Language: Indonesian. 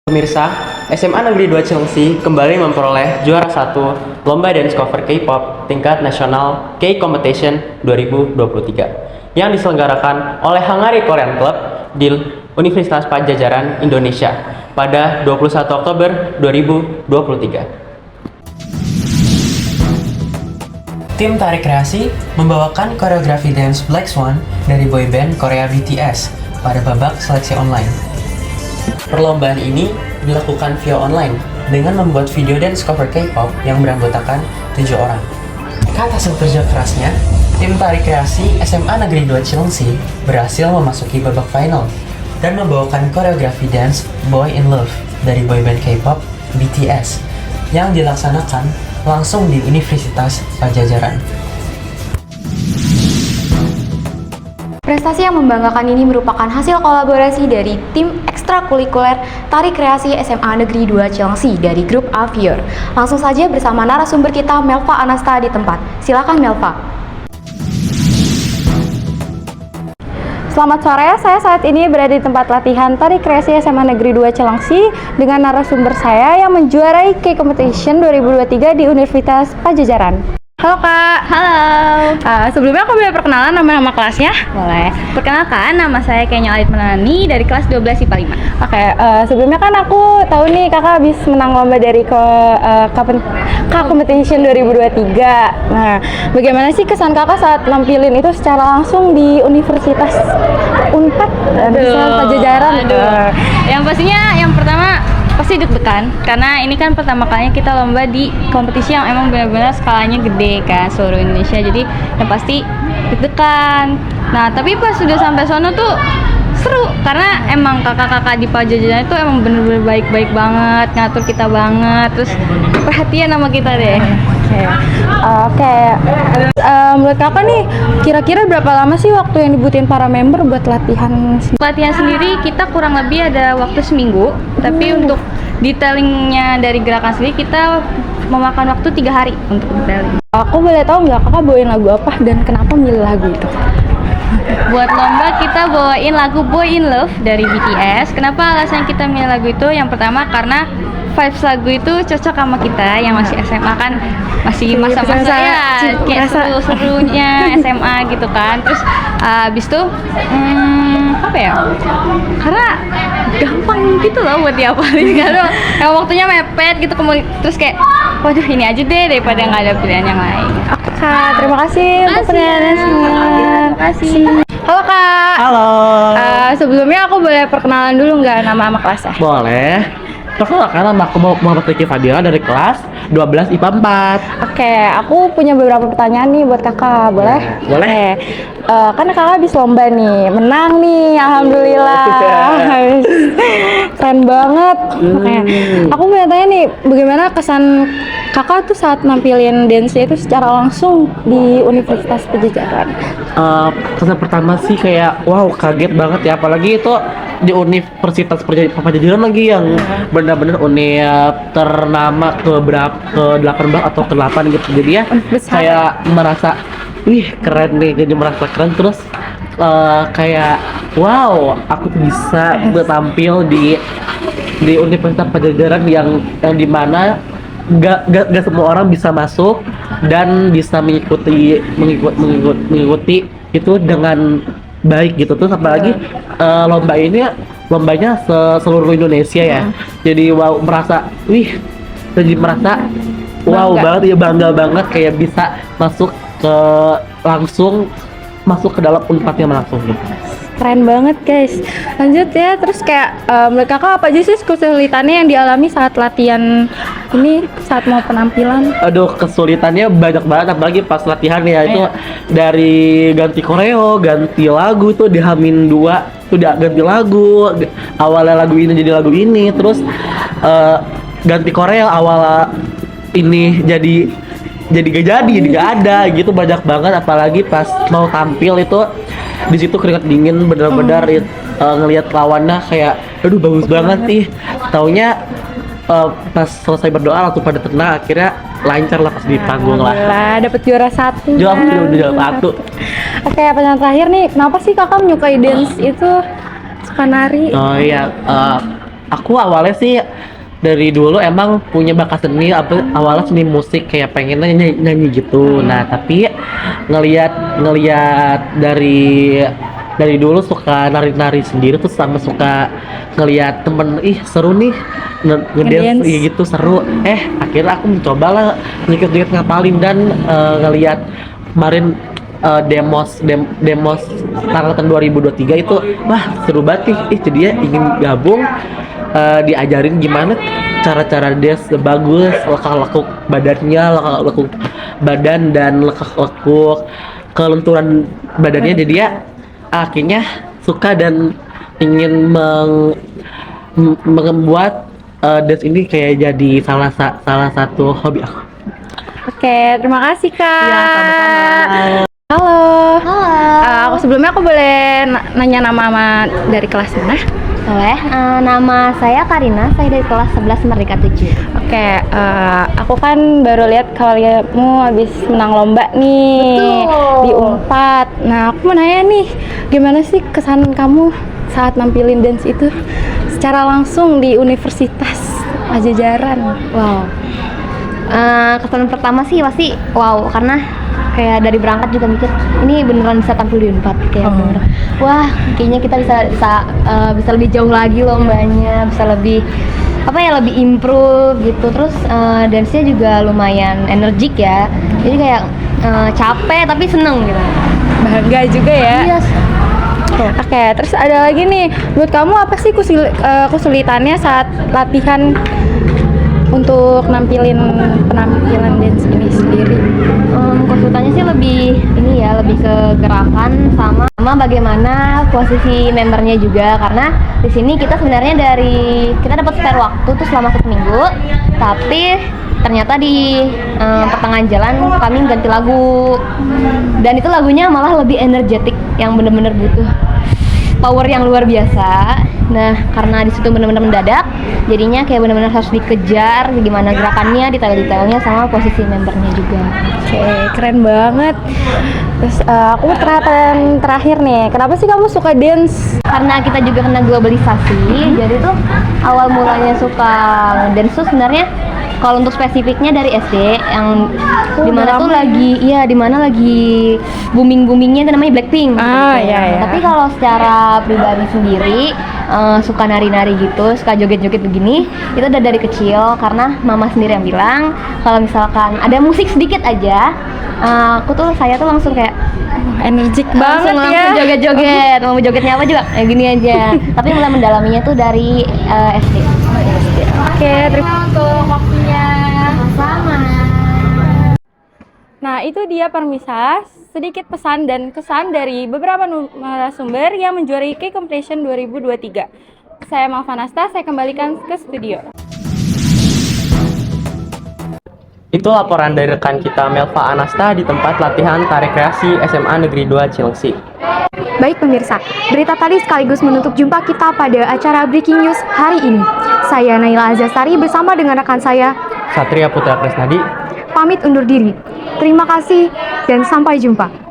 Pemirsa, SMA Negeri 2 Cilengsi kembali memperoleh juara 1 Lomba Dance Cover K-pop tingkat nasional K-Competition 2023 yang diselenggarakan oleh Hungary Korean Club di Universitas Padjadjaran Indonesia pada 21 Oktober 2023. Tim Tari Kreasi membawakan koreografi dance Black Swan dari boyband Korea BTS pada babak seleksi online. Perlombaan ini dilakukan via online dengan membuat video dance cover K-pop yang beranggotakan 7 orang. Atas hasil kerja kerasnya, tim Tari Kreasi SMA Negeri 2 Cilengsi berhasil memasuki babak final dan membawakan koreografi dance Boy in Love dari boyband K-pop BTS yang dilaksanakan langsung di Universitas Padjadjaran. Prestasi yang membanggakan ini merupakan hasil kolaborasi dari tim ekstrakurikuler Tari Kreasi SMA Negeri 2 Cilengsi dari grup Avior. Langsung saja bersama narasumber kita Melva Anasta di tempat. Silakan Melva. Selamat sore, saya saat ini berada di tempat latihan Tari Kreasi SMA Negeri 2 Cilengsi dengan narasumber saya yang menjuarai K-Competition 2023 di Universitas Padjadjaran. Halo Kak. Halo. Sebelumnya aku boleh perkenalan nama kelasnya? Boleh. Perkenalkan, nama saya Kenya Alit Menani dari kelas 12 IPA 5. Oke, sebelumnya kan aku tahu nih kakak habis menang lomba dari K-Competition 2023. Nah, bagaimana sih kesan kakak saat nampilin itu secara langsung di Universitas Unpad Padjadjaran? Yang pastinya, yang pertama pasti deg-degan karena ini kan pertama kalinya kita lomba di kompetisi yang emang benar-benar skalanya gede kan seluruh Indonesia, jadi yang pasti deg-degan. Nah tapi pas sudah sampai sono tuh seru karena emang kakak-kakak di Padjadjaran itu emang bener-bener baik-baik banget, ngatur kita banget, terus perhatian sama kita deh. Oke. Menurut kakak nih, kira-kira berapa lama sih waktu yang dibutuhin para member buat latihan? Latihan sendiri kita kurang lebih ada waktu seminggu, tapi untuk detailingnya dari gerakan sendiri kita memakan waktu 3 hari untuk detailing. Aku boleh tahu nggak kakak bawain lagu apa dan kenapa milih lagu itu? Buat lomba kita bawain lagu Boy in Love dari BTS. Kenapa alasan kita milih lagu itu? Yang pertama karena vibes lagu itu cocok sama kita yang masih SMA kan, masih masa-masa ya kayak seru-serunya SMA gitu kan. Terus abis itu apa ya, karena gampang gitu loh buat diapalin karena waktunya mepet gitu, kemudian terus kayak waduh ini aja deh daripada nggak ada pilihan yang lain. Oke Kak, terima kasih untuk penjelasannya. Terima kasih. Halo Kak. Halo. Sebelumnya aku boleh perkenalan dulu nggak nama kelasnya? Boleh. Perkenalkan, nama aku Muhammad Riki Fadila dari kelas 12 IPA 4. Oke, aku punya beberapa pertanyaan nih buat kakak, boleh? Boleh. Kan kakak habis lomba nih, menang nih, alhamdulillah. Keren banget. Oke, aku mau tanya nih, bagaimana kesan kakak tuh saat nampilin dance itu secara langsung di Universitas Padjadjaran? Kesan pertama sih kayak wow, kaget banget ya, apalagi itu di Universitas Padjadjaran lagi yang benar-benar ternama ke 18 atau ke 8 gitu. Jadi ya saya merasa wih keren nih, jadi merasa keren, terus kayak wow, aku bisa tampil di Universitas Padjadjaran yang dimana gak semua orang bisa masuk dan bisa mengikuti itu dengan baik gitu. Terus apalagi lombanya seluruh Indonesia ya. Jadi wow, merasa wow banget ya, bangga banget kayak bisa langsung masuk ke dalam Unpadnya langsung gitu. Keren banget guys. Lanjut ya, terus kayak menurut kakak apa aja sih kesulitannya yang dialami saat latihan ini, saat mau penampilan? Aduh, kesulitannya banyak banget, apalagi pas latihan ya. Itu dari ganti koreo, ganti lagu tuh di H-2 tuh ganti lagu, awalnya lagu ini jadi lagu ini, terus ganti koreo awal ini jadi gak ada gitu, banyak banget. Apalagi pas mau tampil itu di situ keringat dingin benar-benar ngelihat lawannya kayak aduh bagus banget nih, taunya pas selesai berdoa langsung pada tenang, akhirnya lancar lah pas di panggung lah. Dapet juara 1. Juara 1. Oke, pertanyaan terakhir nih, kenapa sih kakak menyukai dance itu, suka nari? Oh iya, aku awalnya sih dari dulu emang punya bakat seni, awalnya seni musik kayak pengen nyanyi gitu. Nah tapi ngelihat dari dulu suka nari-nari sendiri tuh, sama suka ngelihat temen seru nih ngedance Ngedance. gitu, seru. Akhirnya aku mencoba lah dikit-dikit ngapalin, dan ngelihat kemarin demos angkatan 2023 itu, wah seru banget nih. Jadi ya ingin gabung, diajarin gimana cara-cara dance bagus, lekuk-lekuk badannya, lekuk-lekuk badan, dan lekuk-lekuk kelenturan badannya. Jadi ya akhirnya suka dan ingin membuat dance ini kayak jadi salah satu hobi aku. Oke, terima kasih Kak. Iya, sama-sama. Halo. Halo. Sebelumnya aku boleh nanya nama dari kelas mana? Boleh. Nama saya Karina, saya dari kelas 11 Merdeka 7. Oke, aku kan baru lihat kamu habis menang lomba nih. Betul. Di Unpad. Nah, aku mau nanya nih, gimana sih kesan kamu saat nampilin dance itu secara langsung di Universitas Pajajaran? Wow. Kesan pertama sih pasti wow, karena kayak dari berangkat juga mikir ini beneran bisa tampil di Unpad, kayak bener. Wah, kayaknya kita bisa lebih jauh lagi lombanya, bisa lebih lebih improve gitu. Terus dance-nya juga lumayan energik ya, jadi kayak capek tapi seneng gitu. Bangga juga ya. Iya. Oke, terus ada lagi nih, menurut kamu apa sih kesulitannya saat latihan untuk penampilan dance ini sendiri? Konsultanya sih lebih ke gerakan sama bagaimana posisi membernya juga, karena di sini kita sebenarnya kita dapat spare waktu tuh selama 1 minggu, tapi ternyata di pertengahan jalan kami ganti lagu, dan itu lagunya malah lebih energetik, yang bener-bener butuh power yang luar biasa. Nah, karena di situ benar-benar mendadak, jadinya kayak benar-benar harus dikejar gimana gerakannya, detail-detailnya, sama posisi membernya juga. Oke, keren banget. Terus aku perhatian terakhir nih, kenapa sih kamu suka dance? Karena kita juga kena globalisasi, jadi tuh awal mulanya suka dance tuh sebenarnya kalau untuk spesifiknya dari SD, yang dimana tuh lagi boomingnya itu namanya Blackpink. Iya. Tapi kalau secara pribadi sendiri suka nari-nari gitu, suka joget-joget begini, itu udah dari kecil, karena mama sendiri yang bilang kalau misalkan ada musik sedikit aja, saya tuh langsung kayak Energik banget langsung ya. joget-joget. Mau jogetnya apa juga kayak gini aja. Tapi mulai mendalaminya tuh dari SD. Oke, terima kasih untuk waktunya. Sama. Nah, itu dia permisa, sedikit pesan dan kesan dari beberapa narasumber yang menjuarai K-Competition 2023. Saya Malvanasta, saya kembalikan ke studio. Itu laporan dari rekan kita Melva Anasta di tempat latihan tari kreasi SMA Negeri 2 Cilengsi. Baik pemirsa, berita tadi sekaligus menutup jumpa kita pada acara Breaking News hari ini. Saya Naila Azasari bersama dengan rekan saya Satria Putra Kresnadi pamit undur diri. Terima kasih dan sampai jumpa.